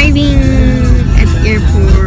arriving at the airport.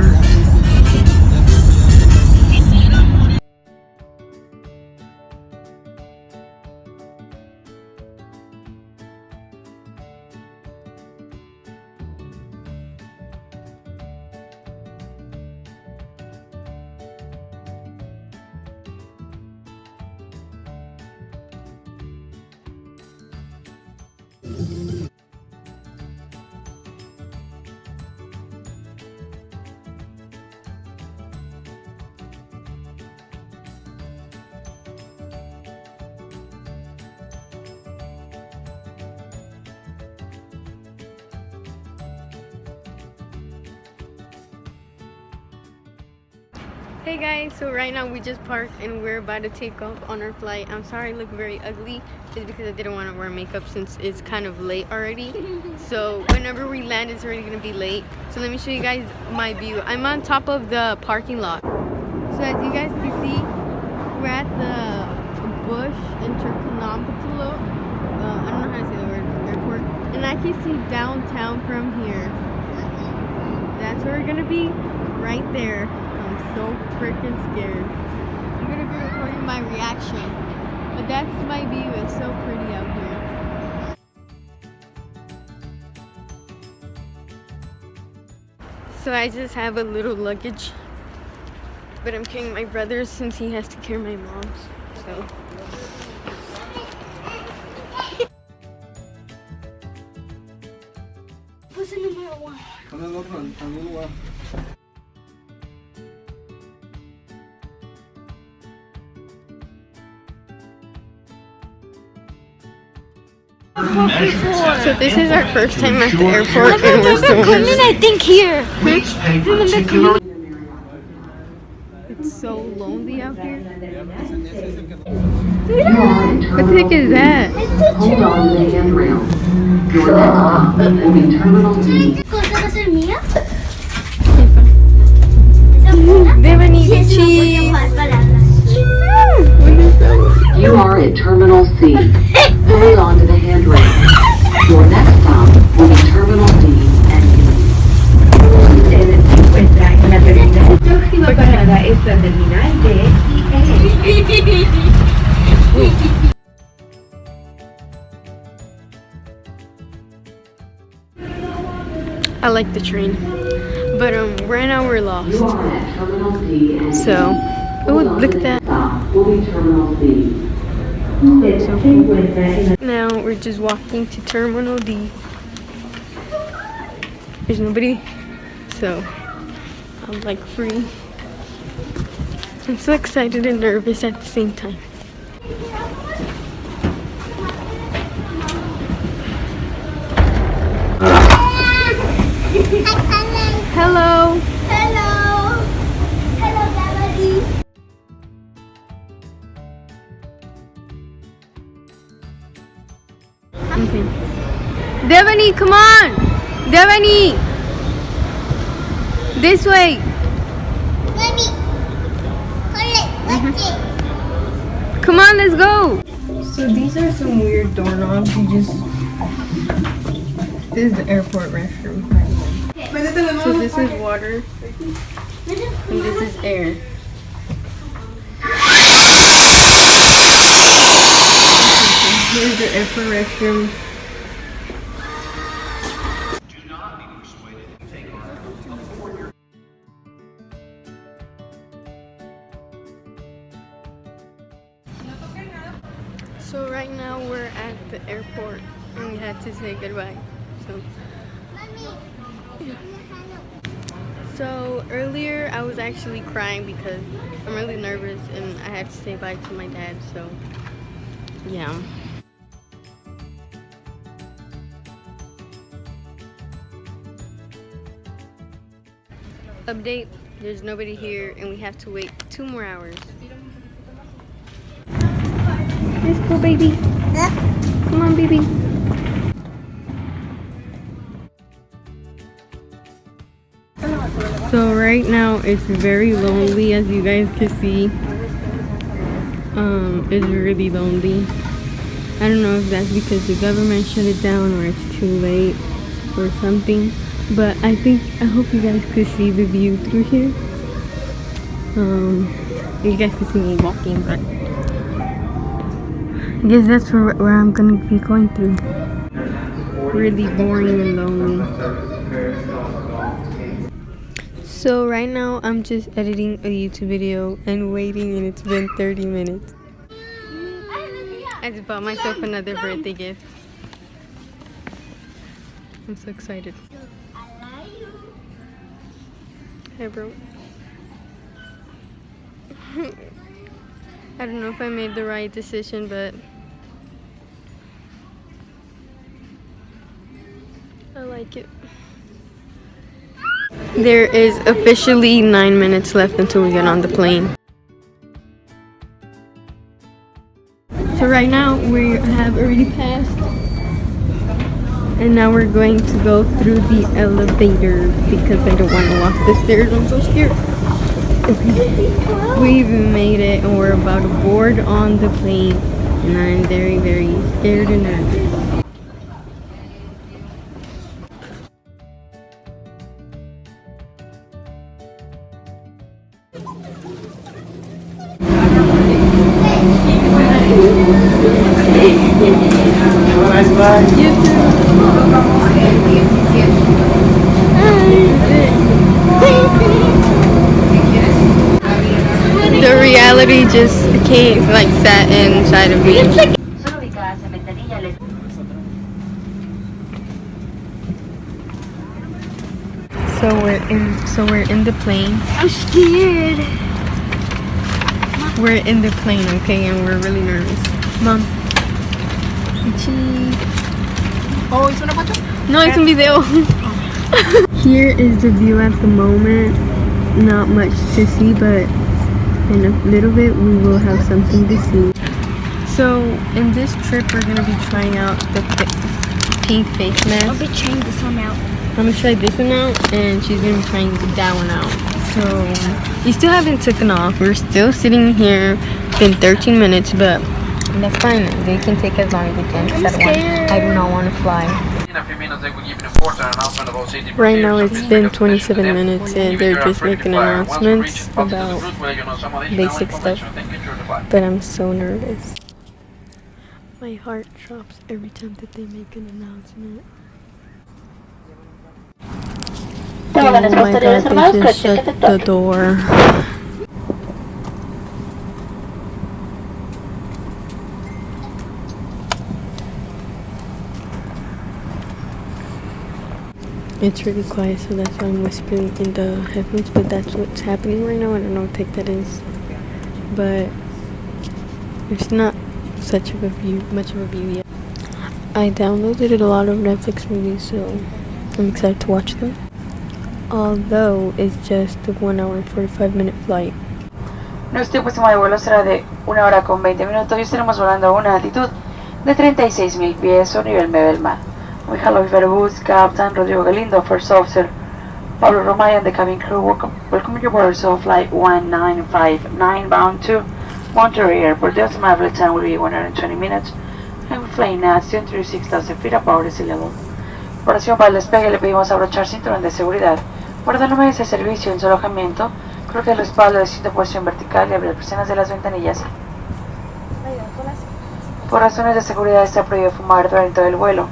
Hey guys, so right now we just parked and we're about to take off on our flight. I'm sorry I look very ugly. It's because I didn't want to wear makeup since it's kind of late already. So whenever we land, it's already going to be late. So let me show you guys my view. I'm on top of the parking lot. So as you guys can see, we're at the Bush Intercontinental, I don't know how to say the word, airport. And I can see downtown from here. That's where we're going to be, right there. So freaking scared. I'm gonna be recording my reaction, but that's my view. It's so pretty out here. So I just have a little luggage, but I'm carrying my brother's since he has to carry my mom's. So what's the number one? So this is our first time at the airport and we're so nervous. I think here. It's so lonely out here. What the heck is that? Hold on to the handrail. Your next stop will be Terminal D. Devani, cheese. You are at Terminal C. Hold on to the handrail. Your next stop will be Terminal D and Usted se encuentra en la terminal. Próxima parada es la terminal de I like the train, but right now we're lost. You are at Terminal D and So, oh look at that. stop will be Terminal D. Usted se encuentra en la Now we're just walking to Terminal D. There's nobody, so I'm like free. I'm so excited and nervous at the same time. Hello. Hello. Hello, Daddy. Okay. Devani, come on! Devani! This way! Come on, let's go! So these are some weird doorknobs. You just... This is the airport restroom. So this is water. And this is air. Here's the airport restroom. So right now we're at the airport and we had to say goodbye. So earlier I was actually crying because I'm really nervous and I had to say bye to my dad, so yeah. Update, there's nobody here and we have to wait 2 more hours. Let's go, baby. Come on, baby. So right now it's very lonely, as you guys can see. It's really lonely. I don't know if that's because the government shut it down or it's too late or something, but I hope you guys could see the view through here. You guys could see me walking, but I guess that's where I'm gonna be going through. Really boring and lonely. So right now I'm just editing a YouTube video and waiting, and it's been 30 minutes. I just bought myself another birthday gift. I'm so excited. Hey bro. I don't know if I made the right decision, but I like it. There is officially 9 minutes left until we get on the plane. So right now we have already passed, and now we're going to go through the elevator because I don't want to walk the stairs. I'm so scared. Okay. We've made it, and we're about to board on the plane, and I'm very, very scared and nervous. The reality just came, like, sat inside of me. So we're in the plane. I'm scared. We're in the plane, okay, and we're really nervous. Mom. Cheese. Oh, ¿es una foto? No, it's a video. Here is the view at the moment. Not much to see, but in a little bit we will have something to see. So in this trip we're gonna be trying out the pink face I'll mask. be trying this one out. I'm gonna try this one out, and she's gonna be trying that one out. So we still haven't taken off. We're still sitting here. It's been 13 minutes, but that's fine. They can take as long as they can. I'm scared. I do not want to fly. Right now it's been 27 minutes, and they're just making announcements about basic stuff. But I'm so nervous. My heart drops every time that they make an announcement. Oh my god, they just shut the door. It's really quiet, so that's why I'm whispering in the headphones, but that's what's happening right now. I don't know what take that is, but it's not much of a view yet. I downloaded a lot of Netflix movies, so I'm excited to watch them. Although it's just a 1 hour and 45-minute flight. Nuestro próximo vuelo será de 1 hora con 20 minutos y estaremos volando a una altitud de 36,000 pies o nivel medio del mar. We hello Veracruz, Captain Rodrigo Galindo, First Officer Pablo Romay, and the cabin crew welcome you aboard so flight 1959 bound to Monterrey Airport. The estimated time will be 120 minutes and we're flying at 36,000 feet above sea level. Por oración para el despegue le pedimos abrochar cinturón de seguridad, guardar los medios de servicio en su alojamiento, coloque el respaldo de cinto en posición vertical y abrir las persianas de las ventanillas. Por razones de seguridad está prohibido fumar durante todo el vuelo.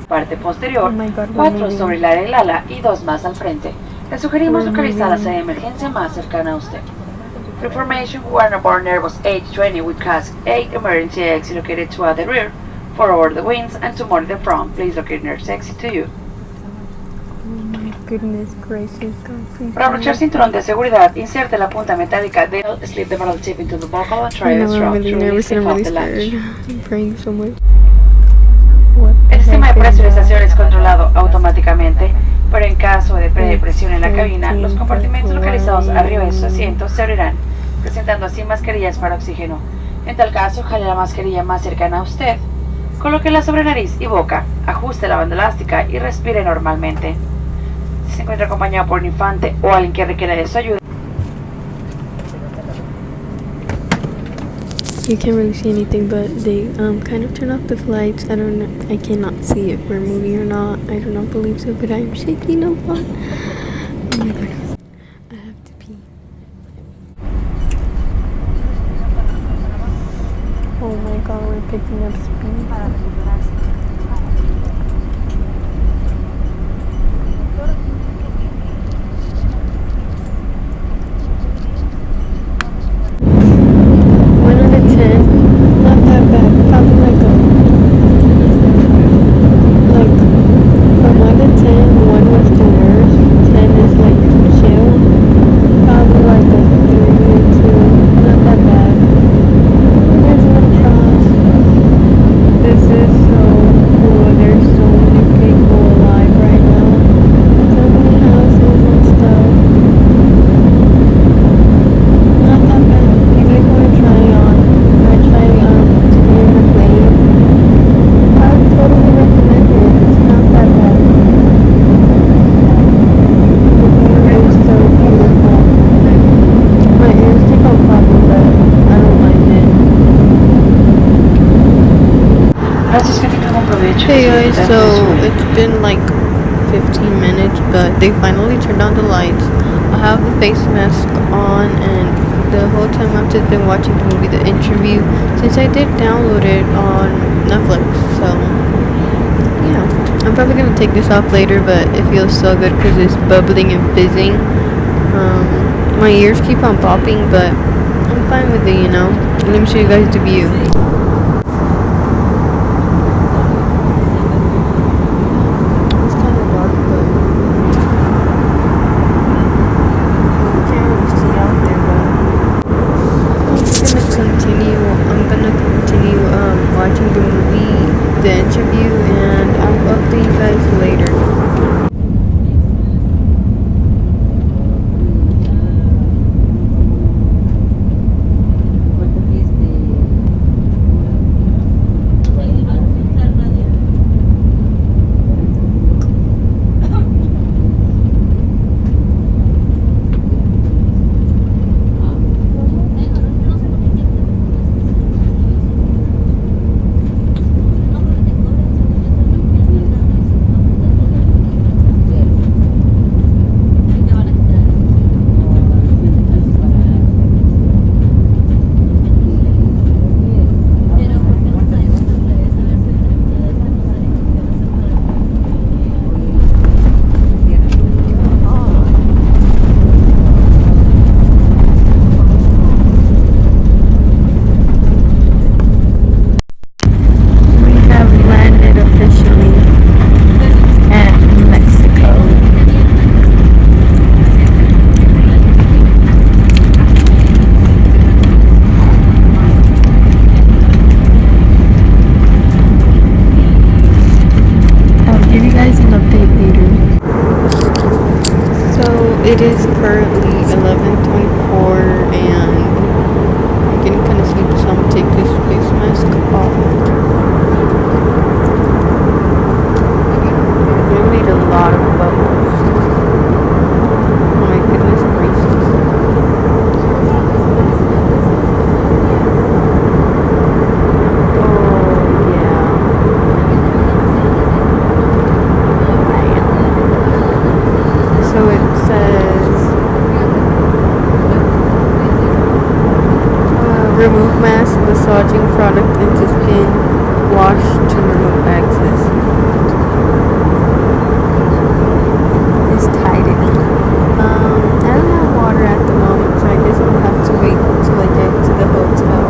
Parte posterior, Oh my God, 4 sobre el área del ala y 2 más al frente. Le sugerimos localizar la sede de emergencia más cercana a usted. For information, we are aboard Airbus A320 with CASC 8 emergency exit located 2 at the rear, 4 over the wings, and 2 more in the front. Please locate nearest exit to you. Oh my goodness gracious, God, please. Para abrochar cinturón de seguridad, inserte la punta metálica de slip the metal tip into the buckle and try I to know I'm strap really to nervous release and it I'm off really the latch. scared. I'm praying so much. What El the sistema de heck is presurización that? es controlado automáticamente, pero en caso de depresión en la cabina, los compartimentos localizados arriba de sus asientos se abrirán, presentando así mascarillas para oxígeno. En tal caso, jale la mascarilla más cercana a usted, colóquela sobre nariz y boca, ajuste la banda elástica y respire normalmente. Si se encuentra acompañado por un infante o alguien que requiera de su ayuda, You can't really see anything, but they kind of turn off the lights. I don't know. I cannot see if we're moving or not. I do not believe so, but I'm shaking a lot. Oh my god. I have to pee. Oh my god, we're picking up speed. Hey guys, so it's been like 15 minutes, but they finally turned on the lights. I have the face mask on, and the whole time I've just been watching the movie The Interview, since I did download it on Netflix. So yeah, I'm probably gonna take this off later, but it feels so good because it's bubbling and fizzing. My ears keep on popping, but I'm fine with it, you know. Let me show you guys the view. Watching the movie, The Interview, and I'll update you guys later. It is currently 11:24 and I'm getting kind of sleepy, so I'm gonna take this face mask off. It made a lot of bubbles. Oh my goodness gracious. Oh yeah. So it says remove mask, massaging product into skin, wash to remove excess. It's tightening. I don't have water at the moment, so I guess I'll have to wait till I get to the hotel.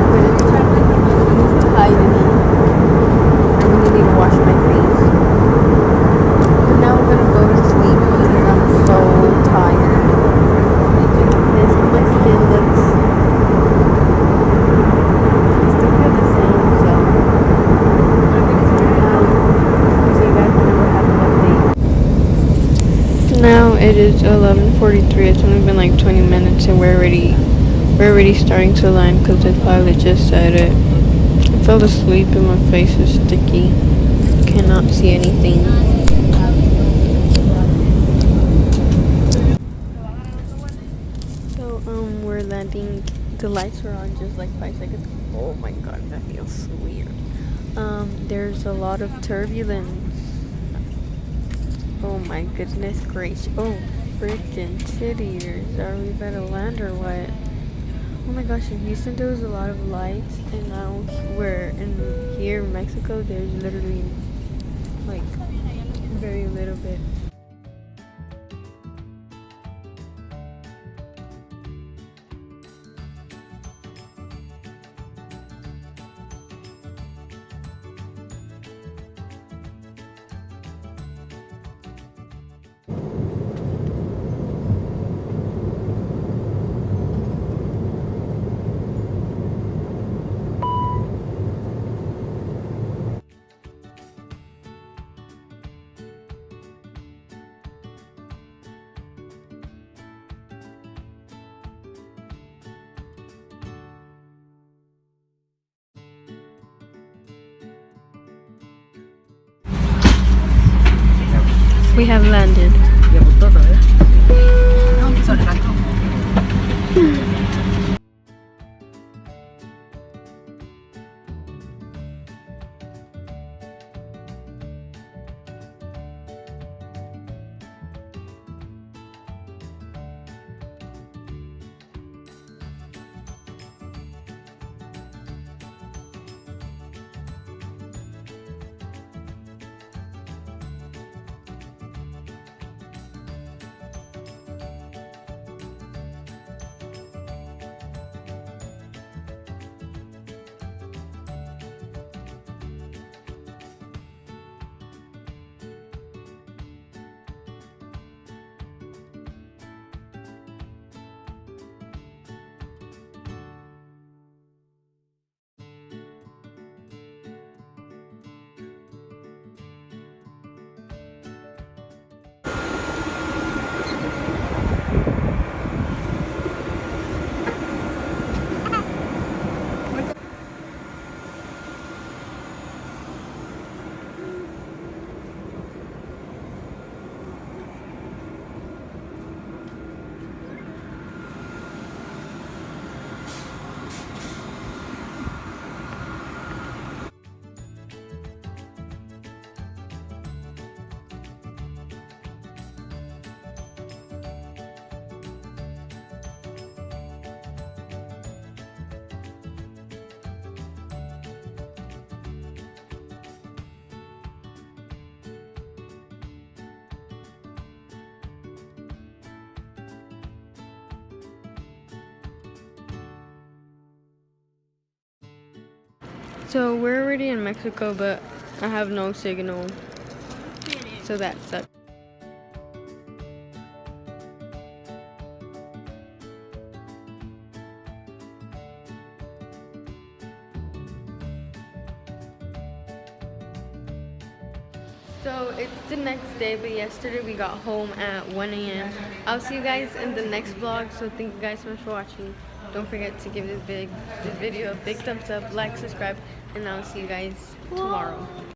But it's tightening. I really need to wash my face. But now I'm gonna go to sleep because I'm so tired. This is how my skin looks. I still feel the same, so see you guys whenever I have an update. Now it is 11:43. It's only been like 20 minutes, and we're already starting to land because the pilot just said it. I fell asleep and my face is sticky. Cannot see anything. We're landing. The lights were on just like 5 seconds. Oh my god, that feels so weird. There's a lot of turbulence. Oh my goodness gracious. Oh, freaking titty ears. Are we about to land or what? Oh my gosh, in Houston there was a lot of lights, and now here in Mexico there's literally like very little bit. We have landed. So we're already in Mexico, but I have no signal, so that sucks. So it's the next day, but yesterday we got home at 1 a.m. I'll see you guys in the next vlog, so thank you guys so much for watching. Don't forget to give this video a big thumbs up, like, subscribe, and I'll see you guys tomorrow.